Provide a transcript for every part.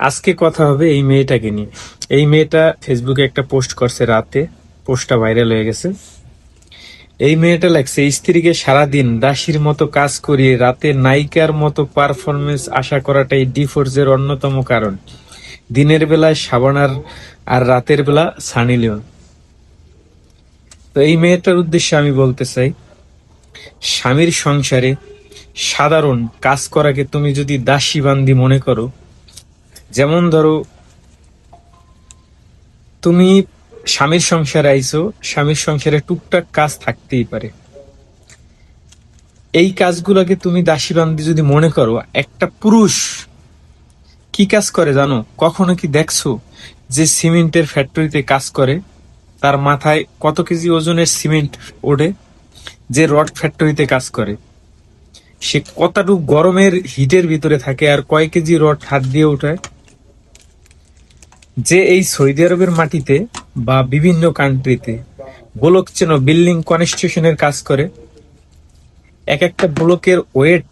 আজকে কথা হবে এই মেয়েটাকে নিয়ে। এই মেয়েটা ফেসবুকে একটা পোস্ট করছে রাতে, পোস্টটা ভাইরাল হয়ে গেছে। এই মেয়েটা লেখছে, স্ত্রীকে সারাদিন দাসীর মতো কাজ করিয়ে রাতে নায়িকার মতো পারফরমেন্স আশা করাটাই ডিভোর্সের অন্যতম কারণ। দিনের বেলায় শাবানার আর রাতের বেলা সানি লিওন। তো এই মেয়েটার উদ্দেশ্যে আমি বলতে চাই, স্বামীর সংসারে সাধারণ কাজ করাকে তুমি যদি দাসী বান্দি মনে করো, যেমন ধরো তুমি স্বামীর সংসারে আইছো, স্বামীর সংসারে টুকটাক কাজ থাকতেই পারে, এই কাজগুলোকে তুমি দাসী বান্দি যদি মনে করো, একটা পুরুষ কি কাজ করে জানো? কখনো কি দেখছো যে সিমেন্টের ফ্যাক্টরিতে কাজ করে, তার মাথায় কত কেজি ওজনের সিমেন্ট ওঠে? যে রড ফ্যাক্টরিতে কাজ করে, সে কতটুকু গরমের হিটের ভিতরে থাকে আর কয় কেজি রড হাত দিয়ে ওঠায়? যে এই সৌদি আরবের মাটিতে বা বিভিন্ন কান্ট্রিতে ব্লক চেন বিল্ডিং কনস্ট্রাকশনের কাজ করে, এক একটা ব্লকের ওয়েট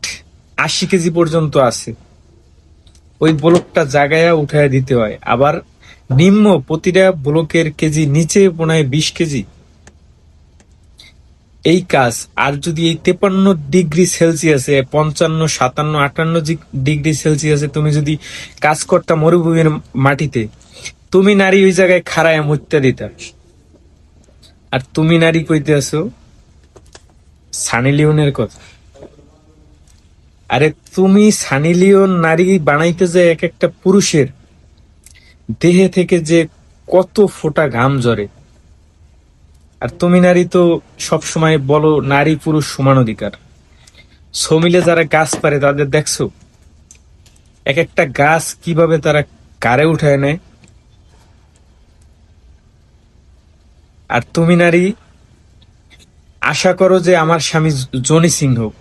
80 কেজি পর্যন্ত আছে। ওই ব্লকটা জাগায়া উঠায় দিতে হয়, আবার নিম্ন প্রতিটা ব্লকের কেজি নিচে মনে 20 কেজি। এই কাজ আর যদি এই 53 ডিগ্রি সেলসিয়াসে, 55, 57, 58 ডিগ্রি সেলসিয়াসে তুমি যদি কাজ করতা মরুভূমির মাটিতে, তুমি নারী ওই জায়গায় খাড়ায় মরতে দিতা। আর তুমি নারী কইতে আছো সানি লিওনের কথা। আরে তুমি সানি লিওন নারী বানাইতে যায় এক একটা পুরুষের দেহে থেকে যে কত ফোঁটা ঘাম ঝরে। আর তুমি নারী তো সব সময় বলো নারী পুরুষ সমান অধিকার। সমিলে যারা গাছ পারে তাদের দেখছো এক একটা গাছ কিভাবে তারা কারে উঠায় নেয়? আর তুমি নারী আশা করো যে আমার স্বামী জনি সিং হোক,